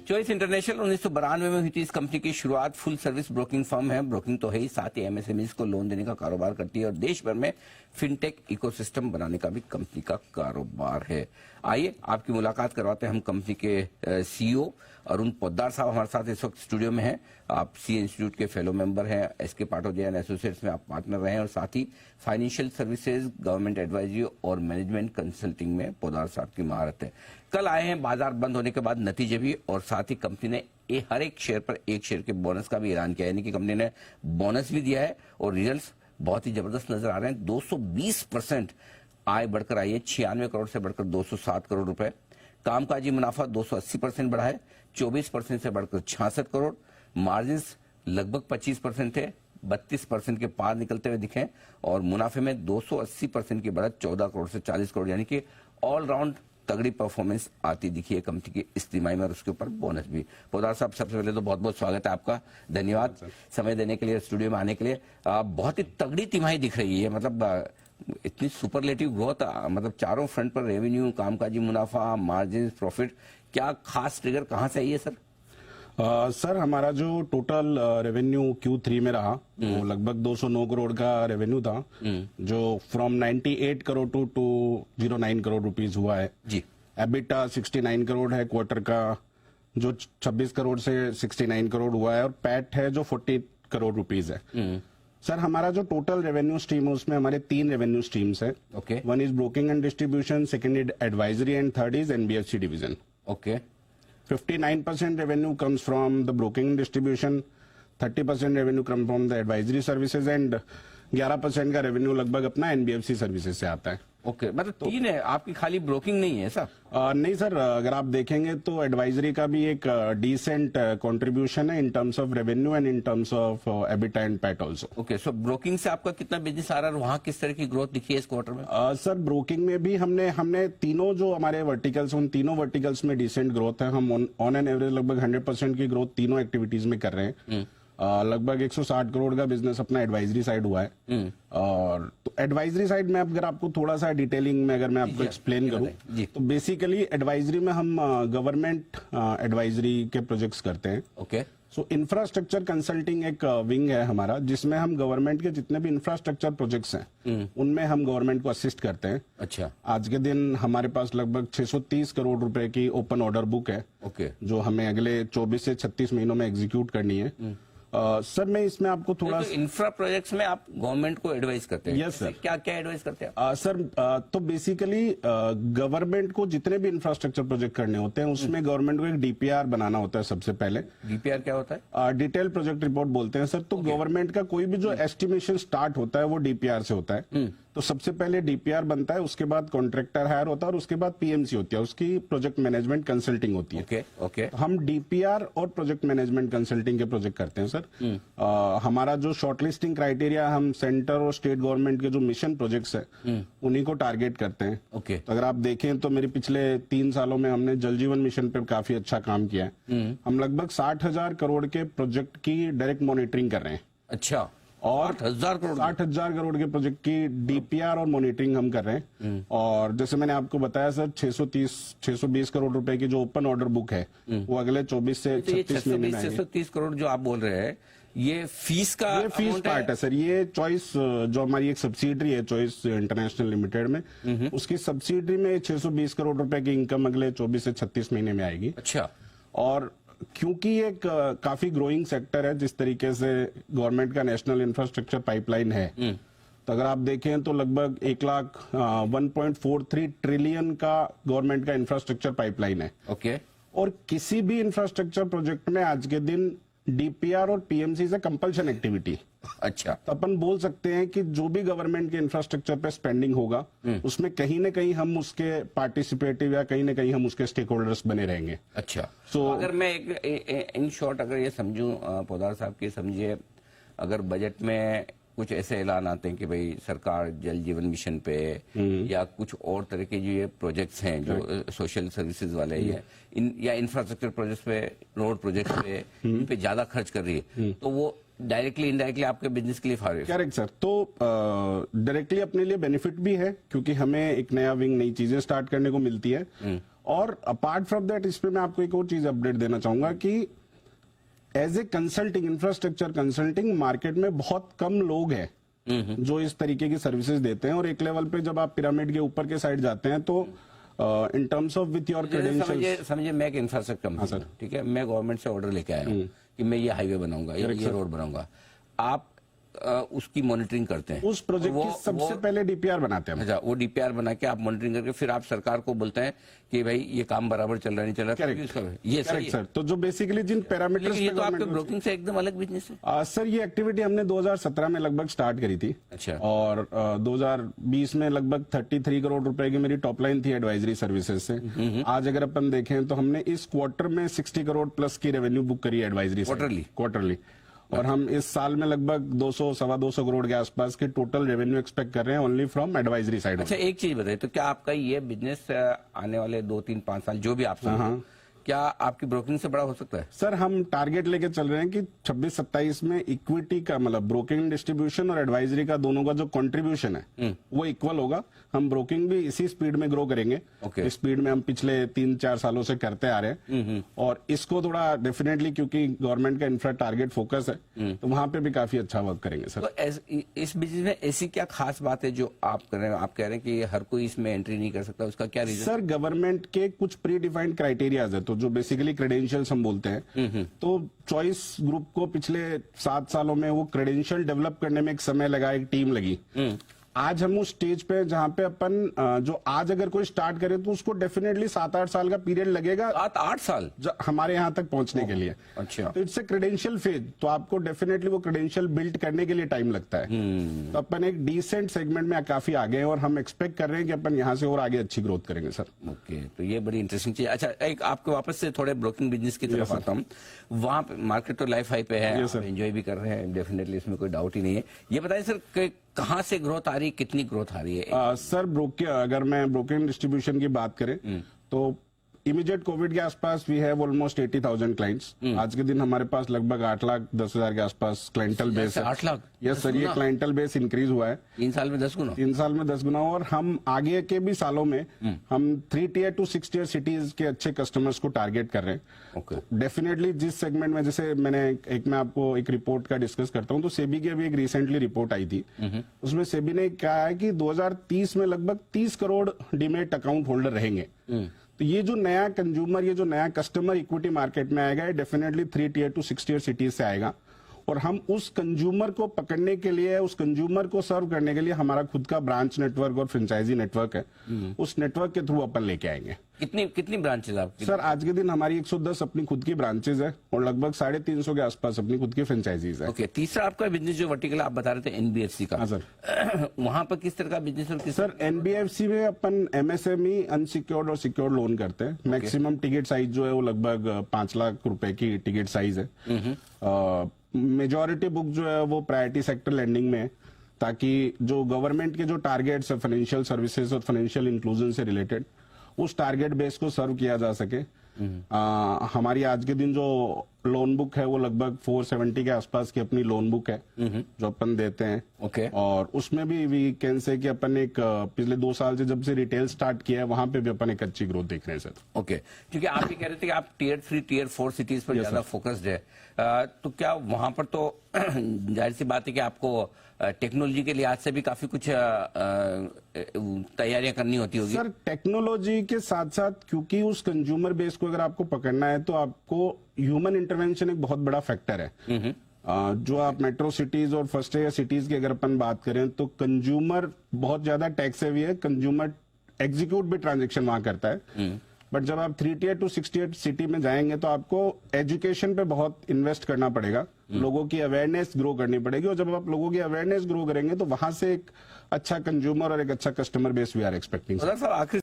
Choice international 1992 में हुई थी। इस कंपनी की शुरुआत फुल सर्विस ब्रोकिंग फर्म है, ब्रोकिंग तो है ही, साथ ही एमएसएमईज को लोन देने का कारोबार करती है और देश भर में फिनटेक इकोसिस्टम बनाने का भी कंपनी का कारोबार है। आइए आपकी मुलाकात करवाते हैं हम कंपनी के सीईओ अरुण पोद्दार साहब हमारे साथ इस वक्त स्टूडियो में हैं। आप सी इंस्टीट्यूट के फेलो मेंबर हैं, एसके पाठोदय एंड एसोसिएट्स में आप पार्टनर रहे हैं और साथ ही फाइनेंशियल सर्विसेज, गवर्नमेंट एडवाइजरी और मैनेजमेंट कंसल्टिंग में पोद्दार साहब की महारत है। कल आए हैं बाजार बंद होने के बाद नतीजे भी, और साथ ही कंपनी ने हर एक शेयर पर एक शेयर के बोनस का भी ऐलान किया, यानी कि कंपनी ने बोनस भी दिया है और रिजल्ट्स बहुत ही जबरदस्त नजर आ रहे हैं। 220% आय बढ़कर आई है, 96 करोड़ से बढ़कर 207 करोड़ रुपए। कामकाजी मुनाफा 280% बढ़ा है, 24% से बढ़कर 66 करोड़। मार्जिन लगभग 25% थे, 32% के पार निकलते हुए दिखे और मुनाफे में 280% की बढ़त 14 करोड़ से 40 करोड़, यानी कि ऑलराउंड तगड़ी परफॉर्मेंस आती दिखी है कंपनी की इस तिमाही में और उसके ऊपर बोनस भी। पोद्दार साहब, सबसे पहले तो बहुत बहुत स्वागत है आपका, धन्यवाद समय देने के लिए, स्टूडियो में आने के लिए। बहुत ही तगड़ी तिमाही दिख रही है, मतलब इतनी सुपरलेटिव ग्रोथ, मतलब चारों फ्रंट पर रेवेन्यू, कामकाजी मुनाफा, मार्जिन, प्रॉफिट। क्या खास ट्रिगर कहां से आई है सर? सर हमारा जो टोटल रेवेन्यू Q3 में रहा वो लगभग 209 करोड़ का रेवेन्यू था, जो from 98 crore to 209 crore rupees हुआ है जी। एबिटा 69 करोड़ है क्वार्टर का, जो 26 करोड़ से 69 करोड़ हुआ है, और पैट है जो 40 करोड़ रुपीस है। सर हमारा जो टोटल रेवेन्यू स्ट्रीम है उसमें हमारे 3 रेवेन्यू स्ट्रीम्स है। Okay. One is broking and distribution, second is advisory and third is NBFC division. Okay. 59% revenue comes from the broking and distribution, 30% revenue comes from the advisory services and 11% का revenue लगभग अपना NBFC services से आता है। Okay, मतलब 3 है आपकी, खाली ब्रोकिंग नहीं है सर? नहीं सर, अगर आप देखेंगे तो एडवाइजरी का भी एक डिसेंट कंट्रीब्यूशन है in terms of revenue and in terms of EBITDA and PAT also. Okay, so broking से आपका कितना बिजनेस आ रहा है, वहां किस तरह की ग्रोथ दिखी है इस क्वार्टर में? सर ब्रोकिंग में भी हमने तीनों जो हमारे वर्टिकल्स, उन तीनों वर्टिकल्स में डिसेंट ग्रोथ है। हम ऑन एन एवरेज लगभग 100% की ग्रोथ तीनों एक्टिविटीज में कर रहे हैं। लगभग 160 करोड़ का बिजनेस अपना एडवाइजरी साइड हुआ है। और तो एडवाइजरी साइड में अगर आपको थोड़ा सा डिटेलिंग में अगर मैं आपको एक्सप्लेन करूं तो बेसिकली एडवाइजरी में हम गवर्नमेंट एडवाइजरी के प्रोजेक्ट्स करते हैं। ओके। सो इंफ्रास्ट्रक्चर कंसल्टिंग एक विंग है हमारा, जिसमें हम गवर्नमेंट के जितने भी इंफ्रास्ट्रक्चर प्रोजेक्ट्स हैं उनमें हम गवर्नमेंट को असिस्ट करते हैं। अच्छा। आज के दिन हमारे पास लगभग 630 करोड़ रुपए की ओपन ऑर्डर बुक है। ओके। जो हमें अगले 24 से 36 महीनों में एग्जीक्यूट करनी है। सर मैं इसमें आपको थोड़ा तो इंफ्रा प्रोजेक्ट्स में आप गवर्नमेंट को एडवाइस करते हैं? Yes sir. क्या क्या एडवाइस करते हैं? सर तो बेसिकली गवर्नमेंट को जितने भी इंफ्रास्ट्रक्चर प्रोजेक्ट करने होते हैं उसमें गवर्नमेंट को एक DPR बनाना होता है सबसे पहले। DPR क्या होता है? डिटेल प्रोजेक्ट रिपोर्ट बोलते हैं सर। तो गवर्नमेंट का कोई भी जो एस्टिमेशन स्टार्ट होता है वो DPR से होता है। तो सबसे पहले DPR बनता है, उसके बाद कॉन्ट्रैक्टर हायर होता है और उसके बाद PMC होती है, उसकी प्रोजेक्ट मैनेजमेंट कंसल्टिंग होती है। ओके। ओके। हम DPR और प्रोजेक्ट मैनेजमेंट कंसल्टिंग के प्रोजेक्ट करते हैं सर। हमारा जो शॉर्टलिस्टिंग क्राइटेरिया, हम सेंटर और स्टेट गवर्नमेंट के जो मिशन प्रोजेक्ट्स है उन्हीं को टारगेट करते हैं। ओके। तो अगर आप देखें तो मेरे पिछले 3 सालों में हमने जल जीवन मिशन पे काफी अच्छा काम किया है। हम लगभग 60,000 करोड़ के प्रोजेक्ट की डायरेक्ट मॉनिटरिंग कर रहे हैं। अच्छा। और 60,000 करोड़ के प्रोजेक्ट की DPR और मॉनिटरिंग हम कर रहे हैं। और जैसे मैंने आपको बताया सर, 620 करोड़ रुपए की जो ओपन ऑर्डर बुक है वो अगले 24 से 36 महीने में आएगी। 630 करोड़ जो आप बोल रहे हैं, ये फीस का, ये फीस पार्ट है सर। ये चॉइस जो हमारी एक सब्सिडरी है चॉइस इंटरनेशनल लिमिटेड में, उसकी सब्सिडरी में 620 करोड़ रुपए की इनकम अगले 24 से 36 महीने में आएगी। अच्छा। और क्योंकि ये काफी ग्रोइंग सेक्टर है, जिस तरीके से गवर्नमेंट का नेशनल इंफ्रास्ट्रक्चर पाइपलाइन है, तो अगर आप देखें तो लगभग 1.43 ट्रिलियन का गवर्नमेंट का इंफ्रास्ट्रक्चर पाइपलाइन है। ओके। और किसी भी इंफ्रास्ट्रक्चर प्रोजेक्ट में आज के दिन DPR और PMC से कंपल्शन एक्टिविटी। अच्छा। तो अपन बोल सकते हैं कि जो भी गवर्नमेंट के इंफ्रास्ट्रक्चर पे स्पेंडिंग होगा उसमें कहीं ना कहीं हम उसके पार्टिसिपेटिव या कहीं ना कहीं हम उसके स्टेक होल्डर्स बने रहेंगे। अच्छा। तो अगर मैं इन शॉर्ट अगर ये समझूं पोद्दार साहब की, समझिए अगर बजट में कुछ ऐसे ऐलान आते हैं कि भाई सरकार जल जीवन मिशन पे या कुछ और तरह के जो ये प्रोजेक्ट्स हैं जो सोशल सर्विसेज वाले या इंफ्रास्ट्रक्चर प्रोजेक्ट्स पे, रोड प्रोजेक्ट्स पे, इन पे ज्यादा खर्च कर रही है, तो वो डायरेक्टली इनडायरेक्टली आपके बिजनेस के लिए फायदा? Correct sir. तो डायरेक्टली अपने लिए बेनिफिट भी है क्योंकि हमें एक नया विंग, नई चीजें स्टार्ट करने को मिलती है। और अपार्ट फ्रॉम दैट इस पे मैं आपको एक और चीज अपडेट देना चाहूंगा कि as a consulting, infrastructure consulting market में बहुत कम लोग हैं जो इस तरीके की सर्विसेज देते हैं। और एक लेवल पे जब आप पिरामिड के ऊपर के साइड जाते हैं तो in terms of with your credentials, समझिए मैं एक इंफ्रास्ट्रक्चर कंपनी हूं, ठीक है, मैं गवर्नमेंट से ऑर्डर लेके आया हूं कि मैं ये हाईवे बनाऊंगा, ये रोड बनाऊंगा, आप उसकी मॉनिटरिंग करते हैं, उस प्रोजेक्ट की सबसे पहले डीपीआर बनाते हैं। अच्छा, वो डीपीआर बना के आप मॉनिटरिंग करके फिर आप सरकार को बोलते हैं कि भाई ये काम बराबर चल रहा नहीं चल रहा। ये सही है सर, तो जो बेसिकली जिन पैरामीटर्स, ये तो आपके ब्रोकिंग से एकदम अलग बिजनेस है। सर ये एक्टिविटी हमने 2017 में लगभग स्टार्ट करी थी। अच्छा। और 2020 में लगभग 33 करोड़ रुपए की मेरी टॉप लाइन थी एडवाइजरी सर्विसेज से। आज अगर अपन देखें तो हमने इस क्वार्टर में 60 करोड़ प्लस की रेवेन्यू बुक करी एडवाइजरी क्वार्टरली। और हम इस साल में लगभग 200-225 करोड़ के आसपास की टोटल रेवेन्यू एक्सपेक्ट कर रहे हैं ओनली फ्रॉम एडवाइजरी साइड। अच्छा, एक चीज बताइए, तो क्या आपका ये बिजनेस आने वाले 2-3-5 साल जो भी आप क्या आपकी ब्रोकिंग से बड़ा हो सकता है? सर हम टारगेट लेके चल रहे हैं कि 26-27 में इक्विटी का मतलब ब्रोकिंग डिस्ट्रीब्यूशन और एडवाइजरी का दोनों का जो कंट्रीब्यूशन है वो इक्वल होगा। हम ब्रोकिंग भी इसी स्पीड में ग्रो करेंगे। इस स्पीड में हम पिछले 3-4 सालों से करते आ रहे हैं। और इसको थोड़ा डेफिनेटली क्योंकि गवर्नमेंट का इंफ्रा टारगेट फोकस है तो वहां पे भी काफी अच्छा वर्क करेंगे सर। तो इस बिजनेस में ऐसी क्या खास बात है जो आप कर रहे हैं? आप कह रहे हैं कि हर कोई इसमें एंट्री नहीं कर सकता, उसका क्या रीजन? सर गवर्नमेंट के कुछ प्री डिफाइंड क्राइटेरियाज है, तो जो बेसिकली क्रेडेंशियल्स हम बोलते हैं, तो चॉइस ग्रुप को पिछले 7 सालों में वो क्रेडेंशियल डेवलप करने में एक समय लगा, एक टीम लगी। आज हम उस स्टेज पे जहां पे अपन जो आज अगर कोई स्टार्ट करे तो उसको डेफिनेटली 7-8 साल का पीरियड लगेगा। 7-8 साल हमारे यहाँ तक पहुंचने के लिए। अच्छा। तो इट्स ए क्रेडेंशियल फेज, तो आपको डेफिनेटली वो क्रेडेंशियल बिल्ड करने के लिए टाइम लगता है। तो अपन एक डिसेंट सेगमेंट में काफी आगे हैं और हम एक्सपेक्ट कर रहे हैं कि अपन यहाँ से और आगे अच्छी ग्रोथ करेंगे सर। ओके, तो ये बड़ी इंटरेस्टिंग चीज। अच्छा, एक आपके वापस से थोड़े ब्रोकिंग बिजनेस की तरफ आता हूँ। वहां पे मार्केट तो लाइफ हाई पे है, एंजॉय भी कर रहे हैं डेफिनेटली, इसमें कोई डाउट ही नहीं है। ये बताइए सर कहाँ से ग्रोथ आ रही है, कितनी ग्रोथ आ रही है? सर अगर मैं ब्रोकिंग डिस्ट्रीब्यूशन की बात करें तो इमीडिएट कोविड के आसपास वी हैव ऑलमोस्ट 80,000 क्लाइंट्स। आज के दिन हमारे पास लगभग 8,10,000 के आसपास क्लाइंटल बेस है। 8 लाख? यस सर, ये क्लाइंटल बेस इंक्रीज हुआ है 3 साल में 10 गुना। 3 साल में 10 गुना। और हम आगे के भी सालों में हम 3 टियर टू 6 टियर सिटीज के अच्छे कस्टमर्स को टारगेट कर रहे हैं। डेफिनेटली जिस सेगमेंट में, जैसे मैं आपको एक रिपोर्ट का डिस्कस करता हूँ, तो सेबी की अभी एक रिसेंटली रिपोर्ट आई थी। उसमें सेबी ने कहा है कि 2030 में लगभग 30 करोड़ डीमेट अकाउंट होल्डर रहेंगे। तो ये जो नया कंज्यूमर, ये जो नया कस्टमर इक्विटी मार्केट में आएगा, ये definitely 3 tier to 6 tier cities से आएगा। और हम उस कंज्यूमर को पकड़ने के लिए, उस कंज्यूमर को सर्व करने के लिए हमारा खुद का ब्रांच नेटवर्क और फ्रेंचाइजी नेटवर्क है। उस नेटवर्क के थ्रू अपन लेके आएंगे। कितनी ब्रांचेज आपकी? सर आज के दिन हमारी 110 अपनी खुद की ब्रांचेज है और लगभग 350 के आसपास अपनी खुद की फ्रेंचाइजीज है। ओके, तीसरा आपका बिजनेस जो वर्टिकल आप बता रहे थे एनबीएफसी का। हाँ सर। वहां पर किस तरह का बिजनेस? और सर एनबीएफसी में अपन एमएसएमई, अनसिक्योर्ड और सिक्योर्ड लोन करते हैं। मैक्सिमम टिकट साइज जो है वो लगभग 5 लाख रुपए की टिकट साइज है। मेजॉरिटी बुक जो है वो प्रायोरिटी सेक्टर लेंडिंग में है, ताकि जो गवर्नमेंट के जो टारगेट्स है फाइनेंशियल सर्विसेज और फाइनेंशियल इंक्लूजन से रिलेटेड, उस टारगेट बेस को सर्व किया जा सके। हमारी आज के दिन जो लोन बुक है वो लगभग 470 के आसपास की अपनी लोन बुक है जो अपन देते हैं। ओके। और उसमें भी वी कैन से कि अपन एक पिछले 2 साल से जब से रिटेल स्टार्ट किया है वहां पे भी अपन एक अच्छी ग्रोथ देख रहे हैं सर। ओके, क्योंकि आप ये कह रहे थे कि आप टियर 3 टियर 4 सिटीज पर ज्यादा फोकस्ड है, तो क्या वहां पर तो जाहिर सी बात है कि आपको टेक्नोलॉजी के लिहाज से भी काफी कुछ तैयारियां करनी होती होगी? सर टेक्नोलॉजी के साथ साथ, क्योंकि उस कंज्यूमर बेस को अगर आपको पकड़ना है तो आपको ह्यूमन इंटरवेंशन एक बहुत बड़ा फैक्टर है। जो आप मेट्रो सिटीज और फर्स्ट ईयर सिटीज की अगर अपन बात करें तो कंज्यूमर बहुत ज्यादा टैक्स हेवी है। कंज्यूमर एग्जीक्यूट भी ट्रांजेक्शन वहां करता है। बट जब आप 3 टियर टू 6 टियर सिटी में जाएंगे तो आपको एजुकेशन पे बहुत इन्वेस्ट करना पड़ेगा, लोगों की अवेयरनेस ग्रो करनी पड़ेगी। और जब आप लोगों की अवेयरनेस ग्रो करेंगे तो वहां से एक अच्छा कंज्यूमर और एक अच्छा customer base we are expecting. आखिर